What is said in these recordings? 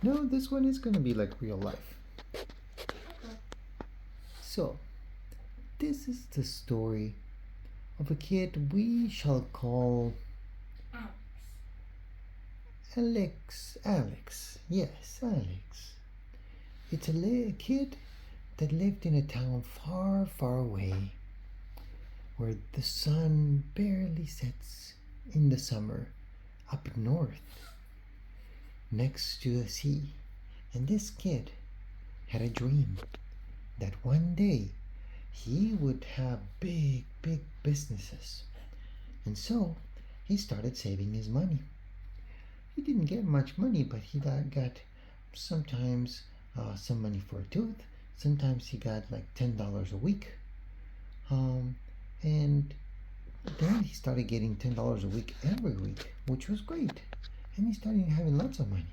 No, this one is gonna be like real life. Okay. So, this is the story of a kid we shall call Alex. Alex. Alex. Yes, Alex. It's a kid that lived in a town far, far away where the sun barely sets in the summer up north next to the sea. And this kid had a dream that one day he would have big, big businesses. And so he started saving his money. He didn't get much money, but he got sometimes some money for a tooth. Sometimes he got like $10 a week. And then he started getting $10 a week every week, which was great. And he started having lots of money.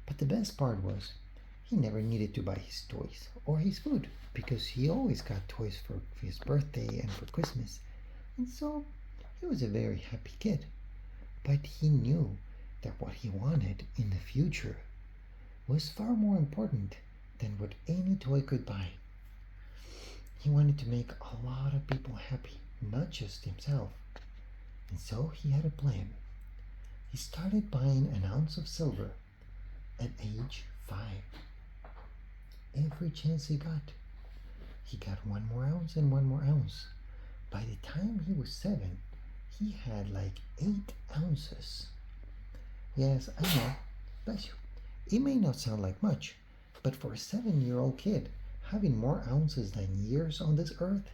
But the best part was he never needed to buy his toys or his food because he always got toys for his birthday and for Christmas. And so he was a very happy kid. But he knew that what he wanted in the future was far more important than what any toy could buy. He wanted to make a lot of people happy, not just himself. And so he had a plan. He started buying an ounce of silver at age 5. Every chance he got one more ounce and one more ounce. By the time he was 7, he had like 8 ounces. Yes, I know, bless you. It may not sound like much, but for a 7-year-old kid, having more ounces than years on this earth,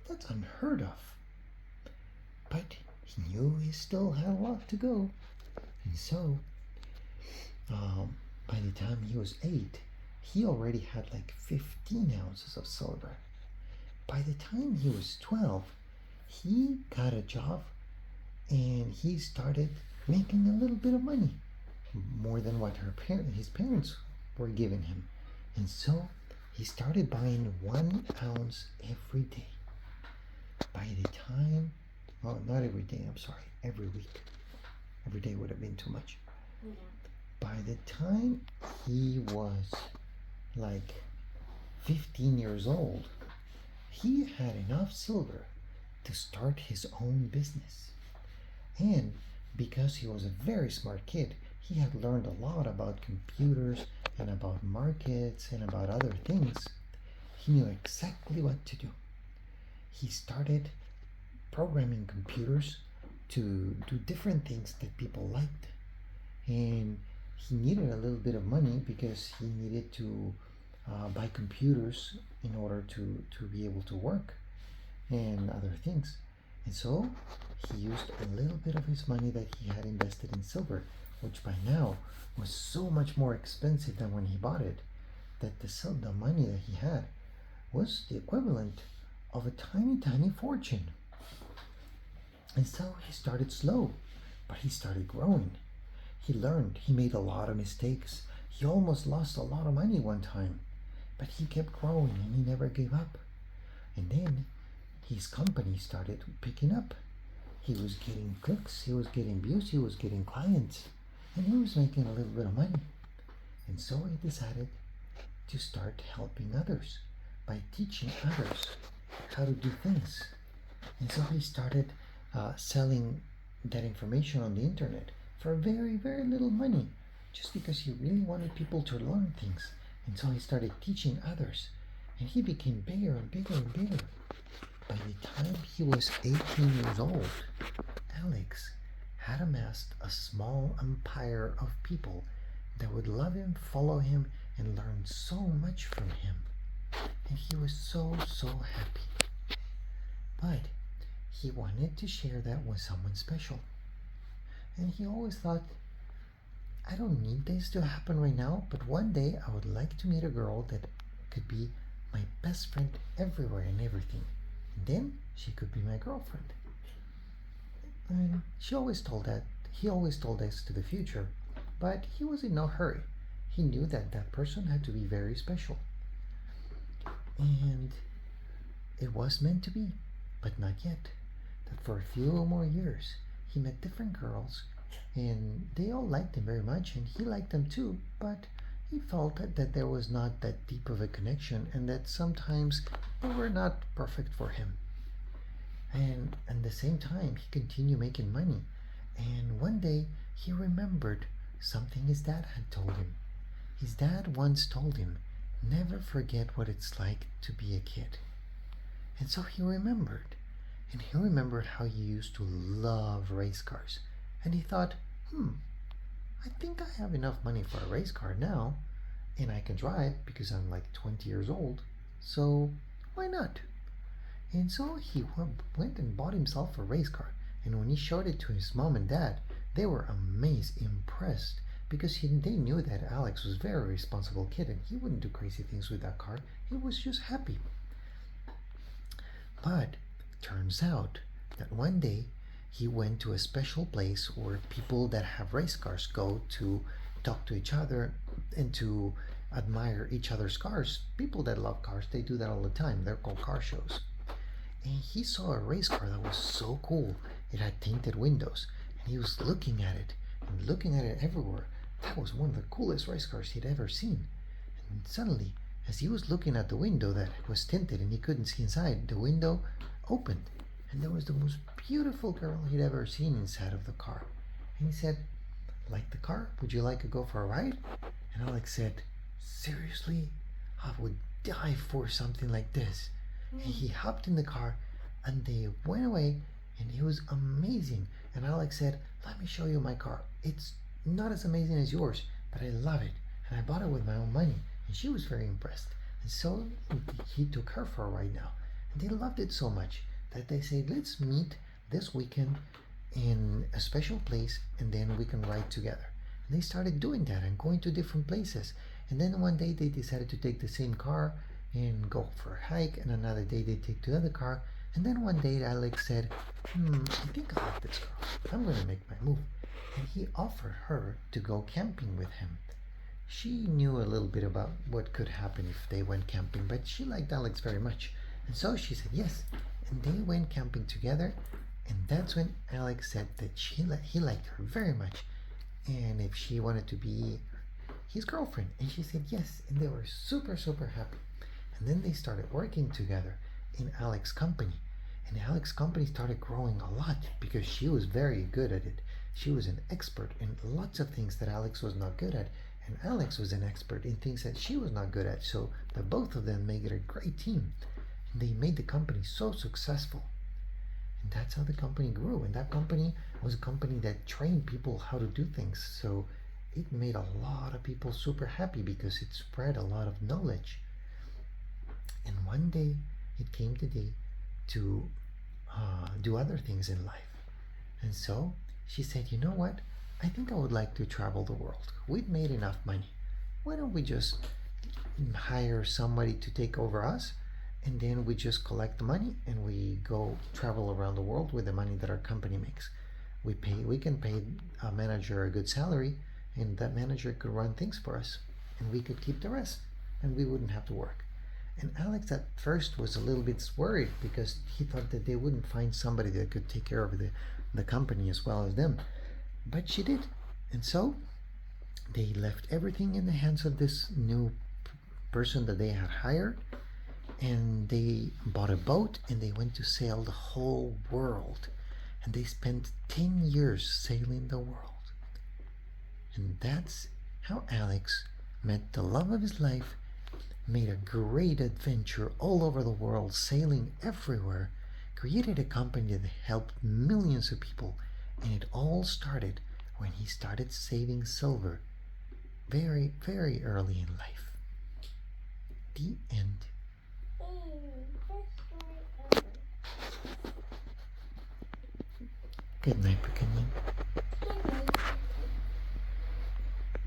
that's unheard of. But he knew he still had a lot to go. And so, by the time he was 8, he already had like 15 ounces of silver. By the time he was 12, he got a job and he started making a little bit of money, more than what his parents were giving him. And so he started buying 1 ounce every day. By the time, well, not every day, I'm sorry, every week. Every day would have been too much. Yeah. By the time he was like 15 years old, he had enough silver to start his own business. And because he was a very smart kid, he had learned a lot about computers and about markets and about other things. He knew exactly what to do. He started programming computers to do different things that people liked. And he needed a little bit of money because he needed to buy computers in order to be able to work and other things. And so he used a little bit of his money that he had invested in silver, which by now was so much more expensive than when he bought it, that the money that he had was the equivalent of a tiny, tiny fortune. And so he started slow, but he started growing. He learned, he made a lot of mistakes. He almost lost a lot of money one time, but he kept growing and he never gave up. And then his company started picking up. He was getting clicks, he was getting views, he was getting clients, and he was making a little bit of money. And so he decided to start helping others by teaching others how to do things. And so he started selling that information on the internet for very, very little money, just because he really wanted people to learn things. And so he started teaching others, and he became bigger and bigger and bigger. By the time he was 18 years old, Alex had amassed a small empire of people that would love him, follow him, and learn so much from him. And he was so, so happy. But he wanted to share that with someone special. And he always thought, I don't need this to happen right now, but one day I would like to meet a girl that could be my best friend everywhere and everything. And then she could be my girlfriend. And he always told this to the future, but he was in no hurry. He knew that that person had to be very special. And it was meant to be, but not yet. That for a few more years, he met different girls, and they all liked him very much, and he liked them too, but he felt that there was not that deep of a connection and that sometimes they were not perfect for him. And at the same time, he continued making money. And one day, he remembered something his dad had told him. His dad once told him, never forget what it's like to be a kid. And so he remembered. And he remembered how he used to love race cars. And he thought, I think I have enough money for a race car now. And I can drive because I'm like 20 years old. So why not? And so he went and bought himself a race car. And when he showed it to his mom and dad, they were amazed, impressed, because they knew that Alex was a very responsible kid and he wouldn't do crazy things with that car. He was just happy. But turns out that one day he went to a special place where people that have race cars go to talk to each other and to admire each other's cars. People that love cars, they do that all the time. They're called car shows. And he saw a race car that was so cool. It had tinted windows, and he was looking at it and looking at it everywhere. That was one of the coolest race cars he'd ever seen. And suddenly, as he was looking at the window that was tinted and he couldn't see inside, the window opened, and there was the most beautiful girl he'd ever seen inside of the car. And he said, like the car? Would you like to go for a ride? And Alex said, seriously? I would die for something like this. And he hopped in the car and they went away, and it was amazing. And Alex said, let me show you my car. It's not as amazing as yours, but I love it. And I bought it with my own money. And she was very impressed. And so he took her for a ride now. And they loved it so much that they said, let's meet this weekend in a special place and then we can ride together. And they started doing that and going to different places. And then one day they decided to take the same car and go for a hike, and another day they take the other car. And then one day Alex said, I think I like this girl. I'm going to make my move. And he offered her to go camping with him. She knew a little bit about what could happen if they went camping, but she liked Alex very much. And so she said yes. And they went camping together. And that's when Alex said that he liked her very much. And if she wanted to be his girlfriend. And she said yes. And they were super, super happy. And then they started working together in Alex's company. And Alex's company started growing a lot because she was very good at it. She was an expert in lots of things that Alex was not good at. And Alex was an expert in things that she was not good at. So the both of them made it a great team. And they made the company so successful. And that's how the company grew. And that company was a company that trained people how to do things. So it made a lot of people super happy because it spread a lot of knowledge. And one day it came the day to do other things in life. And so she said, you know what? I think I would like to travel the world. We've made enough money. Why don't we just hire somebody to take over us? And then we just collect the money and we go travel around the world with the money that our company makes. We can pay a manager a good salary, and that manager could run things for us. And we could keep the rest. And we wouldn't have to work. And Alex at first was a little bit worried because he thought that they wouldn't find somebody that could take care of the company as well as them. But she did. And so they left everything in the hands of this new person that they had hired. And they bought a boat and they went to sail the whole world. And they spent 10 years sailing the world. And that's how Alex met the love of his life, made a great adventure all over the world, sailing everywhere, created a company that helped millions of people, and it all started when he started saving silver very, very early in life. The end. Good night, Pequeñín.